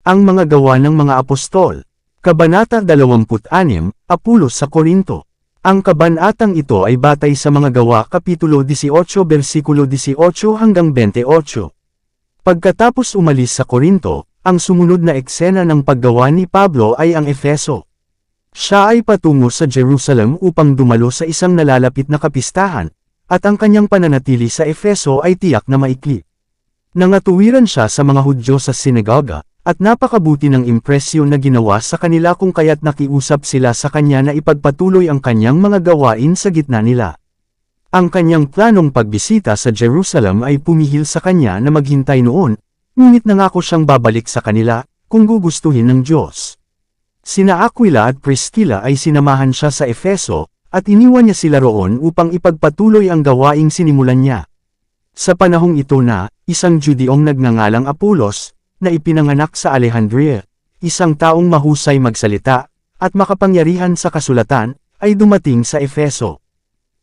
Ang mga gawa ng mga apostol. Kabanata 26, Apolos sa Korinto. Ang kabanatang ito ay batay sa mga gawa Kapitulo 18 versikulo 18 hanggang 28. Pagkatapos umalis sa Korinto, ang sumunod na eksena ng paggawa ni Pablo ay ang Efeso. Siya ay patungo sa Jerusalem upang dumalo sa isang nalalapit na kapistahan, at ang kanyang pananatili sa Efeso ay tiyak na maikli. Nangatuwiran siya sa mga Hudyo sa sinagoga, at napakabuti ng impresyon na ginawa sa kanila kung kaya't nakiusap sila sa kanya na ipagpatuloy ang kanyang mga gawain sa gitna nila. Ang kanyang planong pagbisita sa Jerusalem ay pumihil sa kanya na maghintay noon, ngunit nangako siyang babalik sa kanila, kung gugustuhin ng Diyos. Sina Aquila at Priscilla ay sinamahan siya sa Efeso, at iniwan niya sila roon upang ipagpatuloy ang gawaing sinimulan niya. Sa panahong ito na, isang Judeong nagngangalang Apolos, na ipinanganak sa Alejandria, isang taong mahusay magsalita, at makapangyarihan sa kasulatan, ay dumating sa Efeso.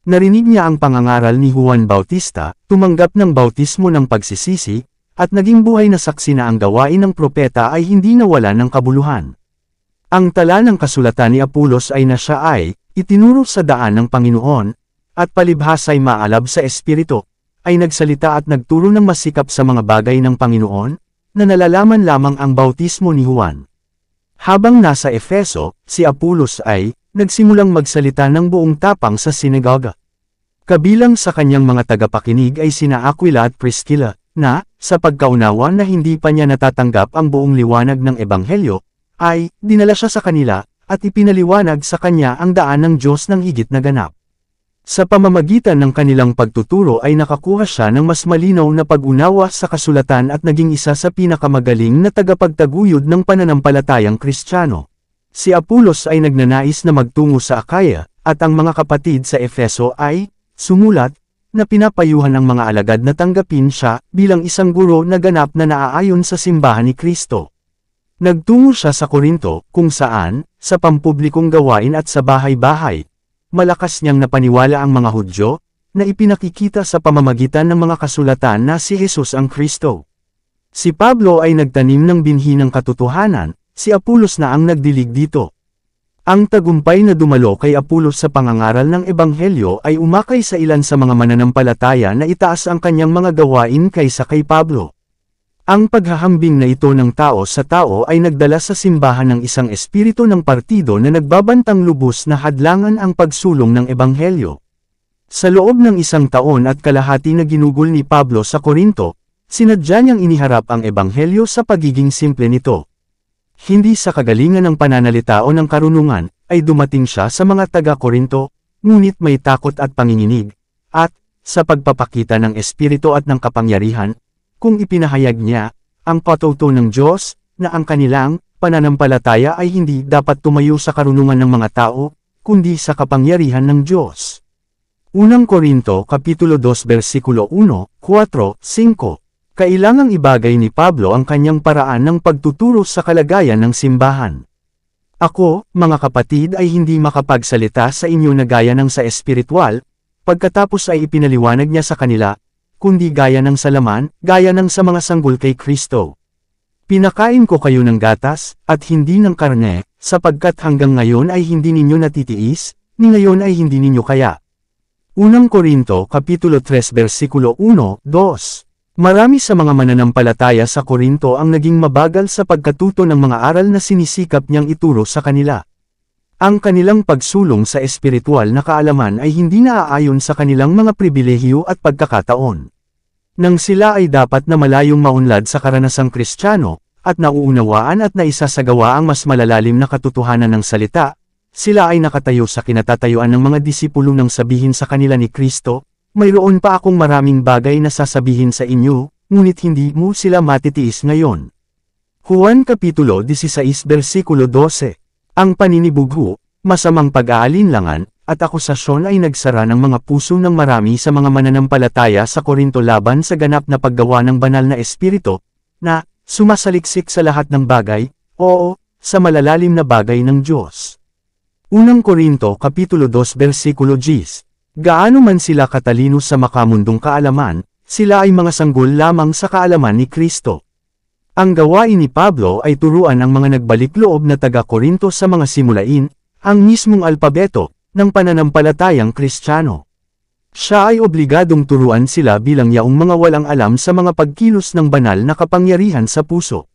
Narinig niya ang pangangaral ni Juan Bautista, tumanggap ng bautismo ng pagsisisi, at naging buhay na saksi na ang gawain ng propeta ay hindi nawala ng kabuluhan. Ang tala ng kasulatan ni Apolos ay na siya ay, itinuro sa daan ng Panginoon, at palibhasa'y maalab sa Espiritu, ay nagsalita at nagturo ng masikap sa mga bagay ng Panginoon, na nalalaman lamang ang bautismo ni Juan. Habang nasa Efeso, si Apolos ay, nagsimulang magsalita ng buong tapang sa sinagoga. Kabilang sa kanyang mga tagapakinig ay sina Aquila at Priscilla, na, sa pagkaunawa na hindi pa niya natatanggap ang buong liwanag ng Ebanghelyo, ay, dinala siya sa kanila, at ipinaliwanag sa kanya ang daan ng Diyos ng higit na ganap. Sa pamamagitan ng kanilang pagtuturo ay nakakuha siya ng mas malinaw na pag-unawa sa kasulatan at naging isa sa pinakamagaling na tagapagtaguyod ng pananampalatayang Kristiyano. Si Apolos ay nagnanais na magtungo sa Akaya, at ang mga kapatid sa Efeso ay, sumulat, na pinapayuhan ang mga alagad na tanggapin siya bilang isang guro na ganap na naaayon sa simbahan ni Kristo. Nagtungo siya sa Korinto, kung saan, sa pampublikong gawain at sa bahay-bahay, malakas niyang napaniwala ang mga Hudyo, na ipinakikita sa pamamagitan ng mga kasulatan na si Jesus ang Kristo. Si Pablo ay nagtanim ng binhi ng katotohanan, si Apolos na ang nagdilig dito. Ang tagumpay na dumalo kay Apolos sa pangangaral ng Ebanghelyo ay umakay sa ilan sa mga mananampalataya na itaas ang kanyang mga gawain kaysa kay Pablo. Ang paghahambing na ito ng tao sa tao ay nagdala sa simbahan ng isang espiritu ng partido na nagbabantang lubos na hadlangan ang pagsulong ng Ebanghelyo. Sa loob ng isang taon at kalahati na ginugol ni Pablo sa Korinto, sinadya niyang iniharap ang Ebanghelyo sa pagiging simple nito. Hindi sa kagalingan ng pananalita o ng karunungan, ay dumating siya sa mga taga-Korinto, ngunit may takot at panginginig, at, sa pagpapakita ng espiritu at ng kapangyarihan, kung ipinahayag niya, ang patuto ng Diyos, na ang kanilang pananampalataya ay hindi dapat tumayo sa karunungan ng mga tao, kundi sa kapangyarihan ng Diyos. Unang Korinto Kapitulo 2 versikulo 1, 4, 5. Kailangang ibagay ni Pablo ang kanyang paraan ng pagtuturo sa kalagayan ng simbahan. Ako, mga kapatid ay hindi makapagsalita sa inyo na gaya ng sa espiritual, pagkatapos ay ipinaliwanag niya sa kanila, kundi gaya ng sa laman, gaya ng sa mga sanggol kay Kristo. Pinakain ko kayo ng gatas, at hindi ng karne, sapagkat hanggang ngayon ay hindi ninyo natitiis, ni ngayon ay hindi ninyo kaya. Unang Korinto Kapitulo 3 versikulo 1, 2. Marami sa mga mananampalataya sa Korinto ang naging mabagal sa pagkatuto ng mga aral na sinisikap niyang ituro sa kanila. Ang kanilang pagsulong sa espiritual na kaalaman ay hindi naaayon sa kanilang mga pribilehiyo at pagkakataon. Nang sila ay dapat na malayong maunlad sa karanasang Kristiyano, at nauunawaan at naisasagawa ang mas malalalim na katotohanan ng salita, sila ay nakatayo sa kinatatayuan ng mga disipulo nang sabihin sa kanila ni Kristo, mayroon pa akong maraming bagay na sasabihin sa inyo, ngunit hindi mo sila matitiis ngayon. Juan Kapitulo 16 versikulo 12. Ang paninibugho, masamang pag-aalinlangan, at akusasyon ay nagsara ng mga puso ng marami sa mga mananampalataya sa Korinto laban sa ganap na paggawa ng banal na espiritu, na, sumasaliksik sa lahat ng bagay, oo, sa malalalim na bagay ng Diyos. Unang Korinto Kapitulo 2 versikulo 10. Gaano man sila katalino sa makamundong kaalaman, sila ay mga sanggol lamang sa kaalaman ni Kristo. Ang gawain ni Pablo ay turuan ang mga nagbalik-loob na taga-Korinto sa mga simulain, ang mismong alpabeto, ng pananampalatayang Kristiyano. Siya ay obligadong turuan sila bilang yaong mga walang alam sa mga pagkilos ng banal na kapangyarihan sa puso.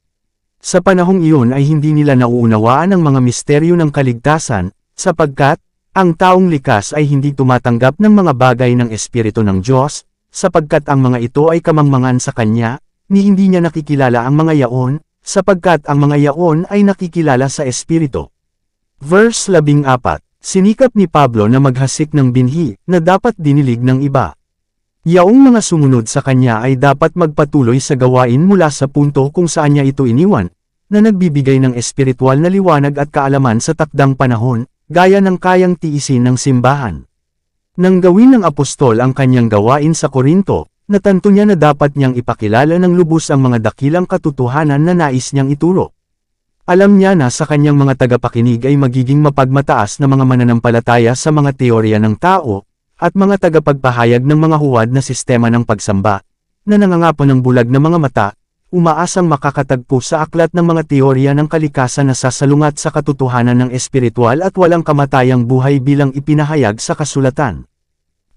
Sa panahong iyon ay hindi nila nauunawaan ang mga misteryo ng kaligtasan, sapagkat, ang taong likas ay hindi tumatanggap ng mga bagay ng Espiritu ng Diyos, sapagkat ang mga ito ay kamangmangan sa Kanya, ni hindi niya nakikilala ang mga yaon, sapagkat ang mga yaon ay nakikilala sa Espiritu. Verse 14, sinikap ni Pablo na maghasik ng binhi, na dapat dinilig ng iba. Yaong mga sumunod sa kanya ay dapat magpatuloy sa gawain mula sa punto kung saan niya ito iniwan, na nagbibigay ng espiritual na liwanag at kaalaman sa takdang panahon, gaya ng kayang tiisin ng simbahan. Nang gawin ng apostol ang kanyang gawain sa Korinto, natanto niya na dapat niyang ipakilala ng lubos ang mga dakilang katotohanan na nais niyang ituro. Alam niya na sa kanyang mga tagapakinig ay magiging mapagmataas na mga mananampalataya sa mga teorya ng tao, at mga tagapagpahayag ng mga huwad na sistema ng pagsamba, na nangangapo ng bulag na mga mata, umaasang makakatagpo sa aklat ng mga teorya ng kalikasan na sasalungat sa katotohanan ng espiritual at walang kamatayang buhay bilang ipinahayag sa kasulatan.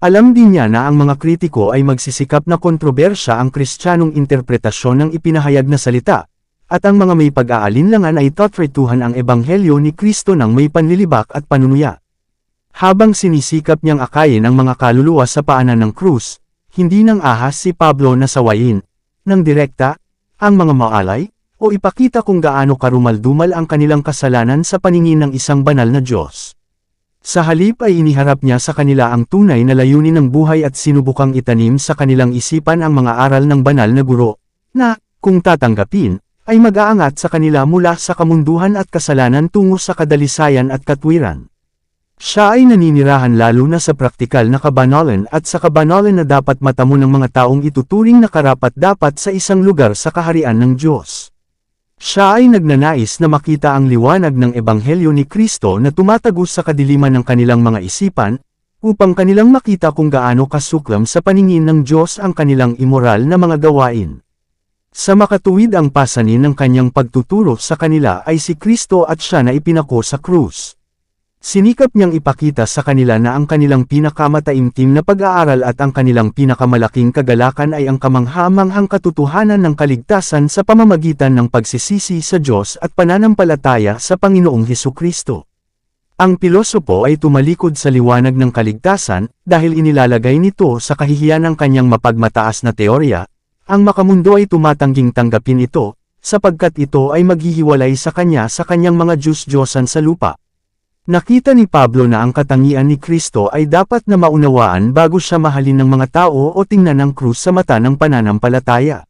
Alam din niya na ang mga kritiko ay magsisikap na kontrobersya ang Kristiyanong interpretasyon ng ipinahayag na salita, at ang mga may pag-aalinlangan ay tatraituhan ang ebanghelyo ni Kristo ng may panlilibak at panunuya. Habang sinisikap niyang akayin ang mga kaluluwa sa paanan ng krus, hindi nang ahas si Pablo na sawayin, ng direkta, ang mga maalay, o ipakita kung gaano karumaldumal ang kanilang kasalanan sa paningin ng isang banal na Diyos. Sa halip ay iniharap niya sa kanila ang tunay na layunin ng buhay at sinubukang itanim sa kanilang isipan ang mga aral ng banal na guro, na, kung tatanggapin, ay mag-aangat sa kanila mula sa kamunduhan at kasalanan tungo sa kadalisayan at katwiran. Siya ay naninirahan lalo na sa praktikal na kabanalan at sa kabanalan na dapat matamo ng mga taong ituturing na karapat-dapat sa isang lugar sa kaharian ng Diyos. Siya ay nagnanais na makita ang liwanag ng ebanghelyo ni Kristo na tumatagos sa kadiliman ng kanilang mga isipan, upang kanilang makita kung gaano kasuklam sa paningin ng Diyos ang kanilang immoral na mga gawain. Sa makatuwid ang pasanin ng kanyang pagtuturo sa kanila ay si Kristo at siya na ipinako sa krus. Sinikap niyang ipakita sa kanila na ang kanilang pinakamataimtim na pag-aaral at ang kanilang pinakamalaking kagalakan ay ang kamangha-manghang katotohanan ng kaligtasan sa pamamagitan ng pagsisisi sa Diyos at pananampalataya sa Panginoong Hesukristo. Ang pilosopo ay tumalikod sa liwanag ng kaligtasan dahil inilalagay nito sa kahihiyan ng kanyang mapagmataas na teorya. Ang makamundo ay tumatangging tanggapin ito, sapagkat ito ay maghihiwalay sa kanya sa kanyang mga Diyos-Diyosan sa lupa. Nakita ni Pablo na ang katangian ni Kristo ay dapat na maunawaan bago siya mahalin ng mga tao o tingnan ang krus sa mata ng pananampalataya.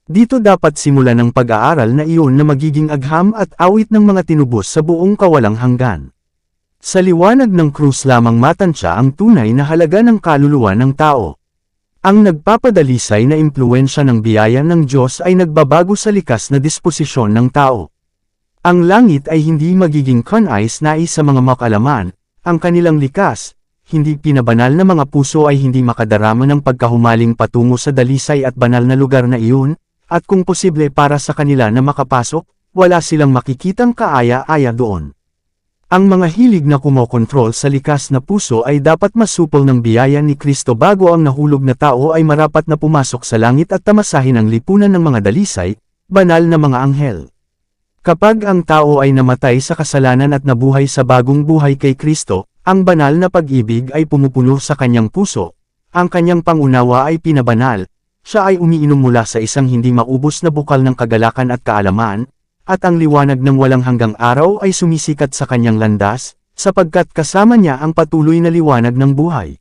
Dito dapat simulan ang pag-aaral na iyon na magiging agham at awit ng mga tinubos sa buong kawalang hanggan. Sa liwanag ng krus lamang matansya ang tunay na halaga ng kaluluwa ng tao. Ang nagpapadalisay na impluwensya ng biyaya ng Diyos ay nagbabago sa likas na disposisyon ng tao. Ang langit ay hindi magiging kanais-nais sa mga makalaman, ang kanilang likas, hindi pinabanal na mga puso ay hindi makadarama ng pagkahumaling patungo sa dalisay at banal na lugar na iyon, at kung posible para sa kanila na makapasok, wala silang makikitang kaaya-aya doon. Ang mga hilig na kumokontrol sa likas na puso ay dapat masupol ng biyaya ni Kristo bago ang nahulog na tao ay marapat na pumasok sa langit at tamasahin ang lipunan ng mga dalisay, banal na mga anghel. Kapag ang tao ay namatay sa kasalanan at nabuhay sa bagong buhay kay Kristo, ang banal na pag-ibig ay pumupuno sa kanyang puso, ang kanyang pangunawa ay pinabanal, siya ay umiinom mula sa isang hindi maubos na bukal ng kagalakan at kaalaman, at ang liwanag ng walang hanggang araw ay sumisikat sa kanyang landas, sapagkat kasama niya ang patuloy na liwanag ng buhay.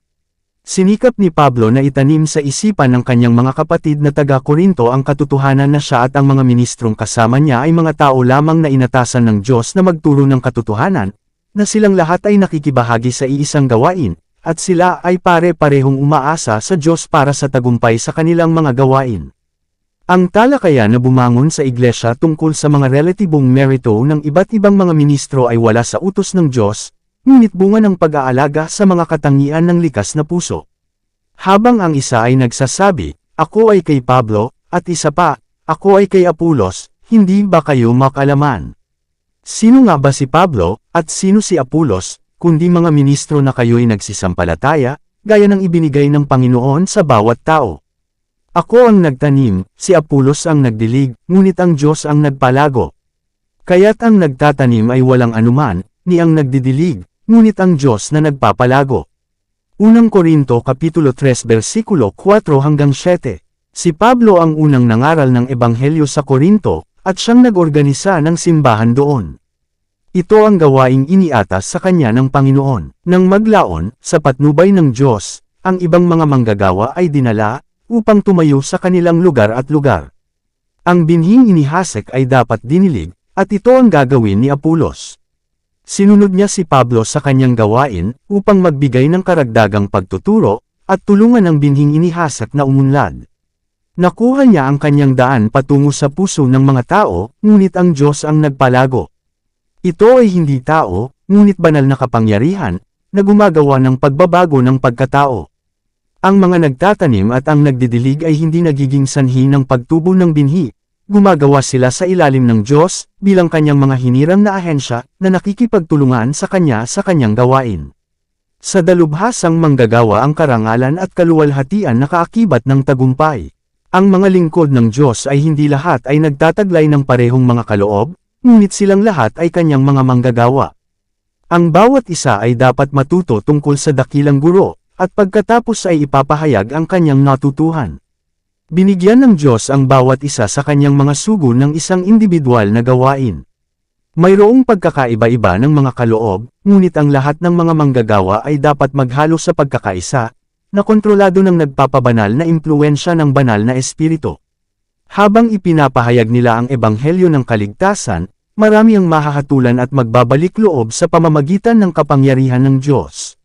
Sinikap ni Pablo na itanim sa isipan ng kanyang mga kapatid na taga-Korinto ang katotohanan na siya at ang mga ministrong kasama niya ay mga tao lamang na inatasan ng Diyos na magturo ng katotohanan, na silang lahat ay nakikibahagi sa iisang gawain, at sila ay pare-parehong umaasa sa Diyos para sa tagumpay sa kanilang mga gawain. Ang talakayan na bumangon sa iglesia tungkol sa mga relatibong merito ng iba't ibang mga ministro ay wala sa utos ng Diyos, ngunit bunga ng pag-aalaga sa mga katangian ng likas na puso. Habang ang isa ay nagsasabi, "Ako ay kay Pablo," at isa pa, ako ay kay Apolos, hindi ba kayo makalaman? Sino nga ba si Pablo, at sino si Apolos, kundi mga ministro na kayo'y nagsisampalataya, gaya ng ibinigay ng Panginoon sa bawat tao. Ako ang nagtanim, si Apolos ang nagdilig, ngunit ang Diyos ang nagpalago. Kaya't ang nagtatanim ay walang anuman, ni ang nagdidilig, ngunit ang Diyos na nagpapalago. Unang Korinto Kapitulo 3 versikulo 4 hanggang 7. Si Pablo ang unang nangaral ng Ebanghelyo sa Korinto, at siyang nag-organisa ng simbahan doon. Ito ang gawaing iniatas sa kanya ng Panginoon. Nang maglaon, sa patnubay ng Diyos, ang ibang mga manggagawa ay dinala, upang tumayo sa kanilang lugar at lugar. Ang binhing inihasek ay dapat dinilig, at ito ang gagawin ni Apolos. Sinunod niya si Pablo sa kanyang gawain, upang magbigay ng karagdagang pagtuturo, at tulungan ang binhing inihasek na umunlad. Nakuha niya ang kanyang daan patungo sa puso ng mga tao, ngunit ang Diyos ang nagpalago. Ito ay hindi tao, ngunit banal na kapangyarihan, na gumagawa ng pagbabago ng pagkatao. Ang mga nagtatanim at ang nagdidilig ay hindi nagiging sanhi ng pagtubo ng binhi. Gumagawa sila sa ilalim ng Diyos, bilang kanyang mga hinirang na ahensya, na nakikipagtulungan sa kanyang gawain. Sa dalubhasang manggagawa ang karangalan at kaluwalhatian na kaakibat ng tagumpay. Ang mga lingkod ng Diyos ay hindi lahat ay nagtataglay ng parehong mga kaloob, ngunit silang lahat ay kanyang mga manggagawa. Ang bawat isa ay dapat matuto tungkol sa dakilang guro, at pagkatapos ay ipapahayag ang kanyang natutuhan. Binigyan ng Diyos ang bawat isa sa kanyang mga sugo ng isang individual na gawain. Mayroong pagkakaiba-iba ng mga kaloob, ngunit ang lahat ng mga manggagawa ay dapat maghalo sa pagkakaisa, na kontrolado ng nagpapabanal na impluwensya ng banal na espiritu. Habang ipinapahayag nila ang ebanghelyo ng kaligtasan, marami ang mahahatulan at magbabalik loob sa pamamagitan ng kapangyarihan ng Diyos.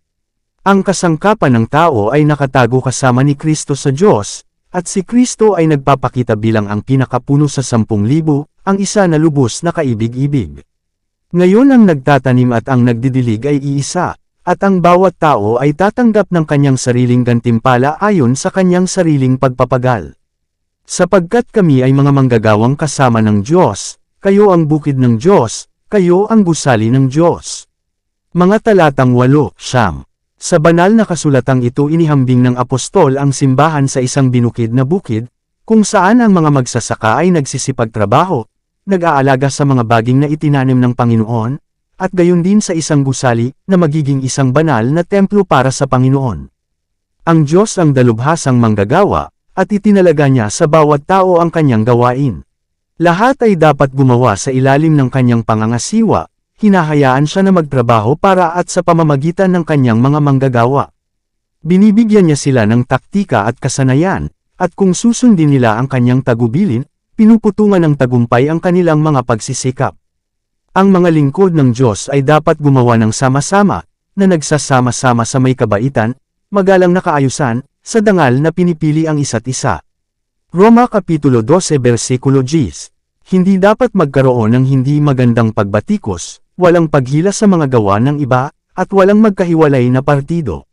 Ang kasangkapan ng tao ay nakatago kasama ni Kristo sa Diyos, at si Kristo ay nagpapakita bilang ang pinakapuno sa 10,000, ang isa na lubos na kaibig-ibig. Ngayon ang nagtatanim at ang nagdidilig ay iisa, at ang bawat tao ay tatanggap ng kanyang sariling gantimpala ayon sa kanyang sariling pagpapagal. Sapagkat kami ay mga manggagawang kasama ng Diyos, kayo ang bukid ng Diyos, kayo ang gusali ng Diyos. Mga talatang 8-9. Sa banal na kasulatang ito inihambing ng apostol ang simbahan sa isang binukid na bukid, kung saan ang mga magsasaka ay nagsisipagtrabaho, nag-aalaga sa mga baging na itinanim ng Panginoon, at gayon din sa isang gusali, na magiging isang banal na templo para sa Panginoon. Ang Diyos ang dalubhasang manggagawa, at itinalaga niya sa bawat tao ang kanyang gawain. Lahat ay dapat gumawa sa ilalim ng kanyang pangangasiwa, hinahayaan siya na magtrabaho para at sa pamamagitan ng kanyang mga manggagawa. Binibigyan niya sila ng taktika at kasanayan, at kung susundin nila ang kanyang tagubilin, pinuputungan ng tagumpay ang kanilang mga pagsisikap. Ang mga lingkod ng Diyos ay dapat gumawa ng sama-sama, na nagsasama-sama sa may kabaitan, magalang na kaayusan, sa dangal na pinipili ang isa't isa. Roma Kapitulo 12 versikulo 10. Hindi dapat magkaroon ng hindi magandang pagbatikos, walang paghila sa mga gawa ng iba, at walang magkahiwalay na partido.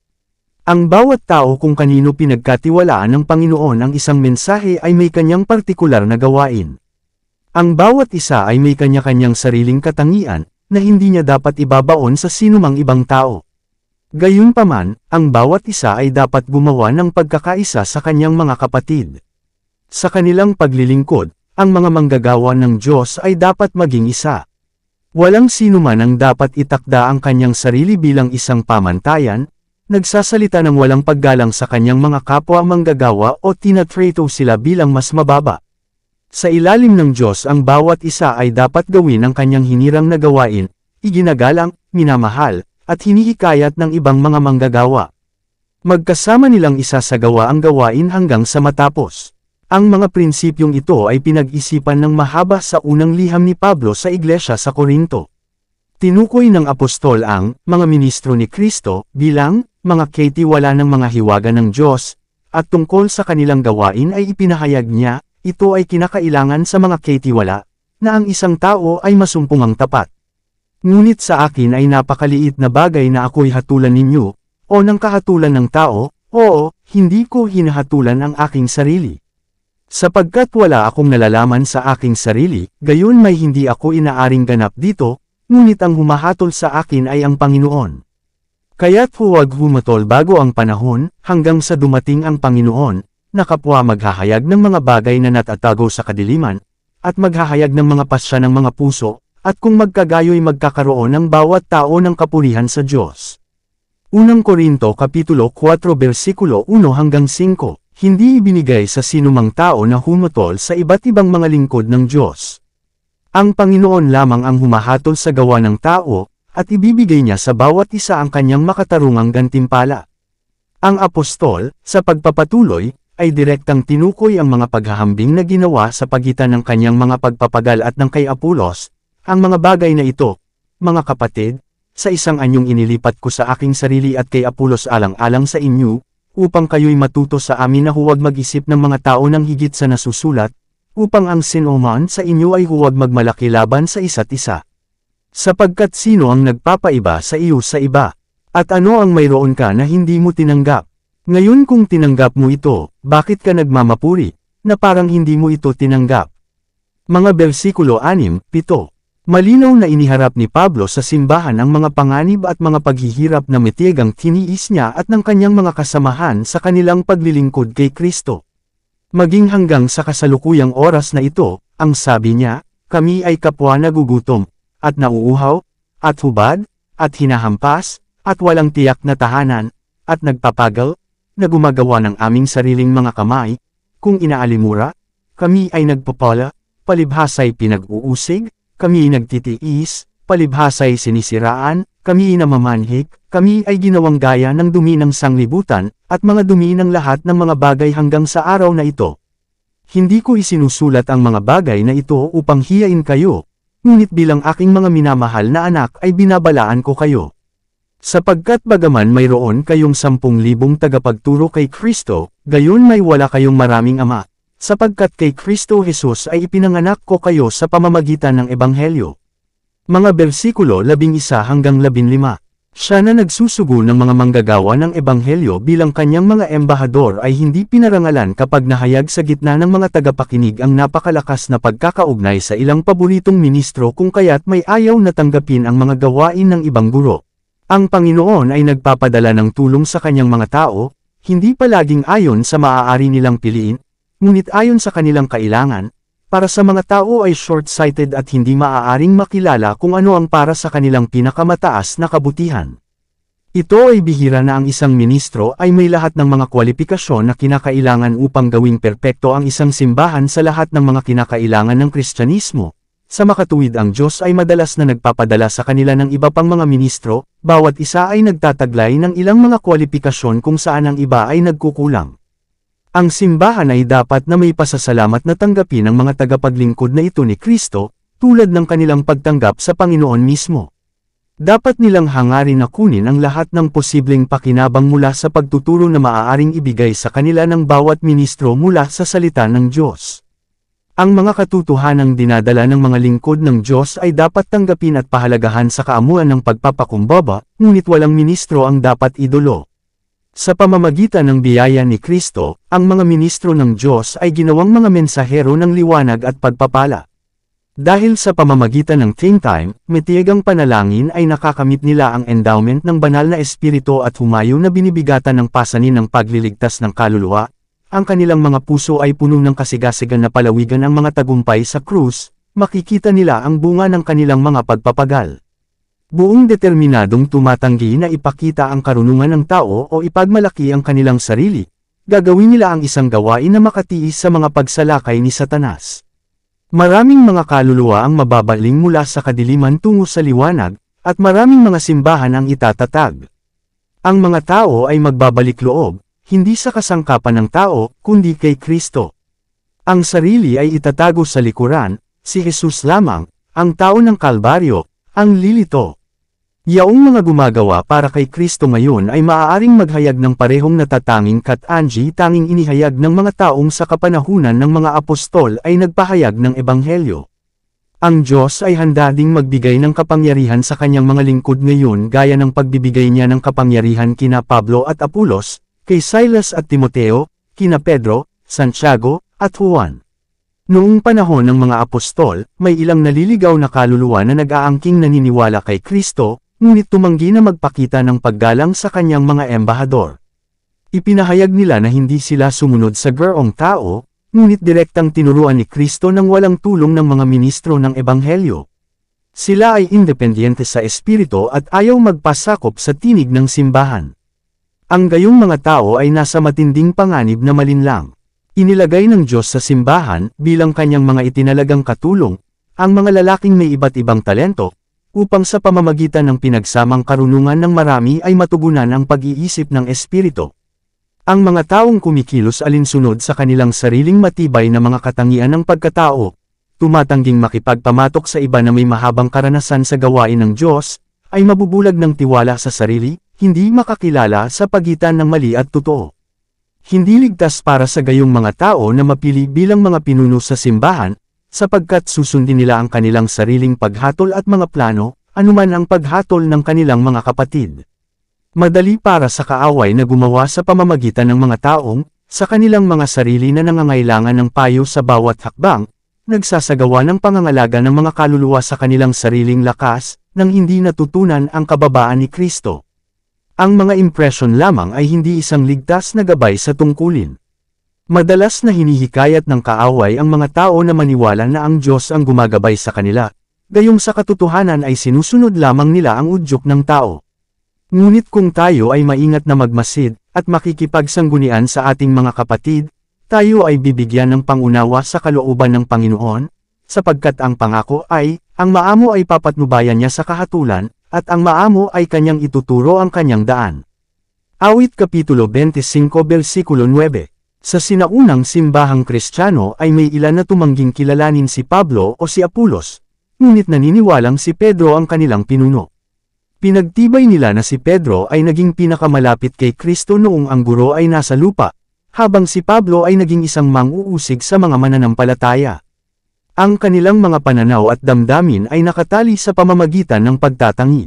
Ang bawat tao kung kanino pinagkatiwalaan ng Panginoon ang isang mensahe ay may kanyang partikular na gawain. Ang bawat isa ay may kanya-kanyang sariling katangian, na hindi niya dapat ibabaon sa sinumang ibang tao. Gayunpaman, ang bawat isa ay dapat gumawa ng pagkakaisa sa kanyang mga kapatid. Sa kanilang paglilingkod, ang mga manggagawa ng Diyos ay dapat maging isa. Walang sinuman ang dapat itakda ang kanyang sarili bilang isang pamantayan, nagsasalita ng walang paggalang sa kanyang mga kapwa manggagawa o tinatrato sila bilang mas mababa. Sa ilalim ng Diyos ang bawat isa ay dapat gawin ang kanyang hinirang na gawain, iginagalang, minamahal, at hinihikayat ng ibang mga manggagawa. Magkasama nilang isasagawa ang gawain hanggang sa matapos. Ang mga prinsipyong ito ay pinag-isipan ng mahaba sa unang liham ni Pablo sa iglesia sa Korinto. Tinukoy ng apostol ang mga ministro ni Kristo bilang mga kaitiwala ng mga hiwaga ng Diyos, at tungkol sa kanilang gawain ay ipinahayag niya, ito ay kinakailangan sa mga kaitiwala, na ang isang tao ay masumpungang tapat. Ngunit sa akin ay napakaliit na bagay na ako'y hatulan ninyo, o ng kahatulan ng tao, oo, hindi ko hinahatulan ang aking sarili. Sapagkat wala akong nalalaman sa aking sarili, gayon may hindi ako inaaring ganap dito, ngunit ang humahatol sa akin ay ang Panginoon. Kaya't huwag humatol bago ang panahon, hanggang sa dumating ang Panginoon, na kapwa maghahayag ng mga bagay na natatago sa kadiliman, at maghahayag ng mga pasya ng mga puso, at kung magkagayo'y magkakaroon ng bawat tao ng kapurihan sa Diyos. Unang Korinto Kapitulo 4 versikulo 1 hanggang 5, hindi ibinigay sa sinumang tao na humatol sa iba't ibang mga lingkod ng Diyos. Ang Panginoon lamang ang humahatol sa gawa ng tao, at ibibigay niya sa bawat isa ang kanyang makatarungang gantimpala. Ang apostol, sa pagpapatuloy, ay direktang tinukoy ang mga paghahambing na ginawa sa pagitan ng kanyang mga pagpapagal at ng kay Apolos. Ang mga bagay na ito, mga kapatid, sa isang anyong inilipat ko sa aking sarili at kay Apolos alang-alang sa inyo, upang kayo'y matuto sa amin na huwag mag-isip ng mga tao ng higit sa nasusulat, upang ang sinuman sa inyo ay huwag magmalaki laban sa isa't isa. Sapagkat sino ang nagpapaiba sa iyo sa iba? At ano ang mayroon ka na hindi mo tinanggap? Ngayon kung tinanggap mo ito, bakit ka nagmamapuri, na parang hindi mo ito tinanggap? Mga bersikulo 6-7. Malinaw na iniharap ni Pablo sa simbahan ang mga panganib at mga paghihirap na metigang tiniis niya at ng kanyang mga kasamahan sa kanilang paglilingkod kay Kristo. Maging hanggang sa kasalukuyang oras na ito, ang sabi niya, kami ay kapwa nagugutom, at nauuhaw, at hubad, at hinahampas, at walang tiyak na tahanan, at nagpapagal, na gumagawa ng aming sariling mga kamay, kung inaalimura, kami ay nagpapala, palibhasay pinag-uusig, kami nagtitiis, palibhasay sinisiraan, kami namamanhik, kami ay ginawang gaya ng dumi ng sanglibutan, at mga dumi ng lahat ng mga bagay hanggang sa araw na ito. Hindi ko isinusulat ang mga bagay na ito upang hiyain kayo, ngunit bilang aking mga minamahal na anak ay binabalaan ko kayo. Sapagkat bagaman mayroon kayong 10,000 tagapagturo kay Kristo, gayon may wala kayong maraming ama, sapagkat kay Kristo Jesus ay ipinanganak ko kayo sa pamamagitan ng Ebanghelyo. Mga bersikulo 11 hanggang 15. Siya na nagsusugo ng mga manggagawa ng Ebanghelyo bilang kanyang mga embahador ay hindi pinarangalan kapag nahayag sa gitna ng mga tagapakinig ang napakalakas na pagkakaugnay sa ilang paboritong ministro kung kaya't may ayaw na tanggapin ang mga gawain ng ibang guro. Ang Panginoon ay nagpapadala ng tulong sa kanyang mga tao, hindi palaging ayon sa maaari nilang piliin, ngunit ayon sa kanilang kailangan, para sa mga tao ay short-sighted at hindi maaaring makilala kung ano ang para sa kanilang pinakamataas na kabutihan. Ito ay bihira na ang isang ministro ay may lahat ng mga kwalifikasyon na kinakailangan upang gawing perpekto ang isang simbahan sa lahat ng mga kinakailangan ng Kristyanismo. Sa makatuwid ang Diyos ay madalas na nagpapadala sa kanila ng iba pang mga ministro, bawat isa ay nagtataglay ng ilang mga kwalifikasyon kung saan ang iba ay nagkukulang. Ang simbahan ay dapat na may pasasalamat na tanggapin ang mga tagapaglingkod na ito ni Kristo, tulad ng kanilang pagtanggap sa Panginoon mismo. Dapat nilang hangarin na kunin ang lahat ng posibleng pakinabang mula sa pagtuturo na maaaring ibigay sa kanila ng bawat ministro mula sa salita ng Diyos. Ang mga katotohanang dinadala ng mga lingkod ng Diyos ay dapat tanggapin at pahalagahan sa kaamuan ng pagpapakumbaba, ngunit walang ministro ang dapat idolo. Sa pamamagitan ng biyaya ni Kristo, ang mga ministro ng Diyos ay ginawang mga mensahero ng liwanag at pagpapala. Dahil sa pamamagitan ng think time, metiyagang panalangin ay nakakamit nila ang endowment ng banal na espiritu at humayo na binibigatan ng pasanin ng pagliligtas ng kaluluwa. Ang kanilang mga puso ay puno ng kasigasigan na palawigan ang mga tagumpay sa krus, makikita nila ang bunga ng kanilang mga pagpapagal. Buong determinadong tumatanggi na ipakita ang karunungan ng tao o ipagmalaki ang kanilang sarili, gagawin nila ang isang gawain na makatiis sa mga pagsalakay ni Satanas. Maraming mga kaluluwa ang mababaling mula sa kadiliman tungo sa liwanag, at maraming mga simbahan ang itatatag. Ang mga tao ay magbabalik loob, hindi sa kasangkapan ng tao, kundi kay Kristo. Ang sarili ay itatago sa likuran, si Jesus lamang, ang tao ng Kalbaryo, ang lilito. Yaong mga gumagawa para kay Kristo ngayon ay maaaring maghayag ng parehong natatanging katangi tanging inihayag ng mga taong sa kapanahunan ng mga apostol ay nagpahayag ng Ebanghelyo. Ang Diyos ay handa ding magbigay ng kapangyarihan sa kanyang mga lingkod ngayon gaya ng pagbibigay niya ng kapangyarihan kina Pablo at Apolos, kay Silas at Timoteo, kina Pedro, Santiago, at Juan. Noong panahon ng mga apostol, may ilang naliligaw na kaluluwa na nag-aangking naniniwala kay Kristo, ngunit tumanggi na magpakita ng paggalang sa kanyang mga embahador. Ipinahayag nila na hindi sila sumunod sa gurong tao, ngunit direktang tinuruan ni Kristo nang walang tulong ng mga ministro ng Ebanghelyo. Sila ay independyente sa espiritu at ayaw magpasakop sa tinig ng simbahan. Ang gayong mga tao ay nasa matinding panganib na malinlang. Inilagay ng Diyos sa simbahan bilang kanyang mga itinalagang katulong, ang mga lalaking may iba't ibang talento, upang sa pamamagitan ng pinagsamang karunungan ng marami ay matugunan ang pag-iisip ng espiritu. Ang mga taong kumikilos alinsunod sa kanilang sariling matibay na mga katangian ng pagkatao, tumatangging makipagpamatok sa iba na may mahabang karanasan sa gawain ng Diyos, ay mabubulag ng tiwala sa sarili, hindi makakilala sa pagitan ng mali at totoo. Hindi ligtas para sa gayong mga tao na mapili bilang mga pinuno sa simbahan, sapagkat susundin nila ang kanilang sariling paghatol at mga plano, anuman ang paghatol ng kanilang mga kapatid. Madali para sa kaaway na gumawa sa pamamagitan ng mga taong, sa kanilang mga sarili na nangangailangan ng payo sa bawat hakbang, nagsasagawa ng pangangalaga ng mga kaluluwa sa kanilang sariling lakas, nang hindi natutunan ang kababaan ni Kristo. Ang mga impresyon lamang ay hindi isang ligtas na gabay sa tungkulin. Madalas na hinihikayat ng kaaway ang mga tao na maniwala na ang Diyos ang gumagabay sa kanila, gayong sa katotohanan ay sinusunod lamang nila ang udyok ng tao. Ngunit kung tayo ay maingat na magmasid, at makikipagsanggunian sa ating mga kapatid, tayo ay bibigyan ng pangunawa sa kalooban ng Panginoon, sapagkat ang pangako ay, ang maamo ay papatnubayan niya sa kahatulan, at ang maamo ay kanyang ituturo ang kanyang daan. Awit Kapitulo 25 versikulo 9. Sa sinaunang simbahang Kristiyano ay may ilan na tumangging kilalanin si Pablo o si Apolos, ngunit naniniwalang si Pedro ang kanilang pinuno. Pinagtibay nila na si Pedro ay naging pinakamalapit kay Kristo noong ang guro ay nasa lupa, habang si Pablo ay naging isang mang-uusig sa mga mananampalataya. Ang kanilang mga pananaw at damdamin ay nakatali sa pamamagitan ng pagtatangi.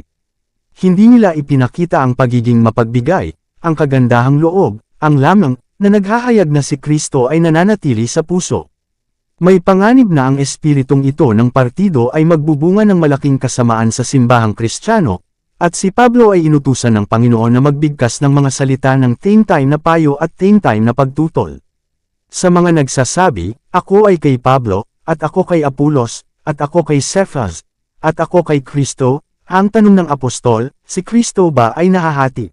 Hindi nila ipinakita ang pagiging mapagbigay, ang kagandahang loob, ang lamang, na naghahayag na si Kristo ay nananatili sa puso. May panganib na ang espiritong ito ng partido ay magbubunga ng malaking kasamaan sa simbahang Kristiyano, at si Pablo ay inutusan ng Panginoon na magbigkas ng mga salita ng time na payo at time na pagtutol. Sa mga nagsasabi, ako ay kay Pablo, at ako kay Apolos, at ako kay Cephas, at ako kay Kristo, ang tanong ng apostol, si Kristo ba ay nahahati?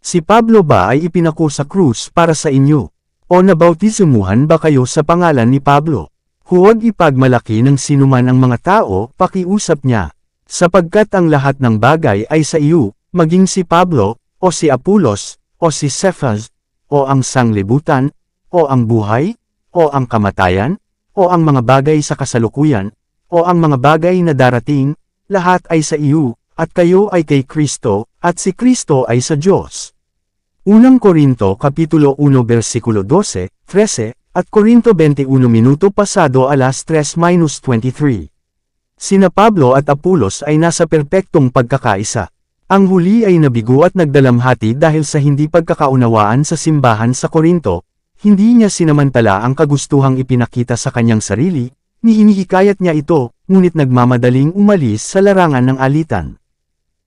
Si Pablo ba ay ipinako sa krus para sa inyo? O nabautizuhan ba kayo sa pangalan ni Pablo? Huwag ipagmalaki ng sinuman ang mga tao, pakiusap niya. Sapagkat ang lahat ng bagay ay sa iyo, maging si Pablo, o si Apolos, o si Cephas, o ang sanglibutan, o ang buhay, o ang kamatayan, o ang mga bagay sa kasalukuyan, o ang mga bagay na darating, lahat ay sa iyo, at kayo ay kay Kristo, at si Kristo ay sa Diyos. Unang Korinto Kapitulo 1 versikulo 12, 13, at Korinto 21 minuto pasado alas 3:23. Sina Pablo at Apolos ay nasa perpektong pagkakaisa. Ang huli ay nabigo at nagdalamhati dahil sa hindi pagkakaunawaan sa simbahan sa Korinto, hindi niya sinamantala ang kagustuhang ipinakita sa kanyang sarili, ni hinihikayat niya ito, ngunit nagmamadaling umalis sa larangan ng alitan.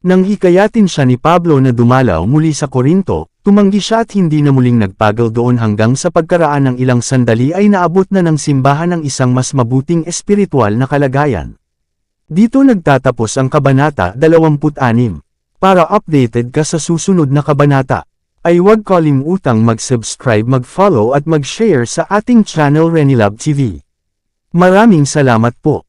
Nang hikayatin siya ni Pablo na dumalaw muli sa Korinto, tumanggi siya at hindi na muling nagpagal doon hanggang sa pagkaraan ng ilang sandali ay naabot na ng simbahan ng isang mas mabuting espiritual na kalagayan. Dito nagtatapos ang Kabanata 26. Para updated ka sa susunod na kabanata, ay huwag kalimutang mag-subscribe, mag-follow at mag-share sa ating channel Renilab TV. Maraming salamat po.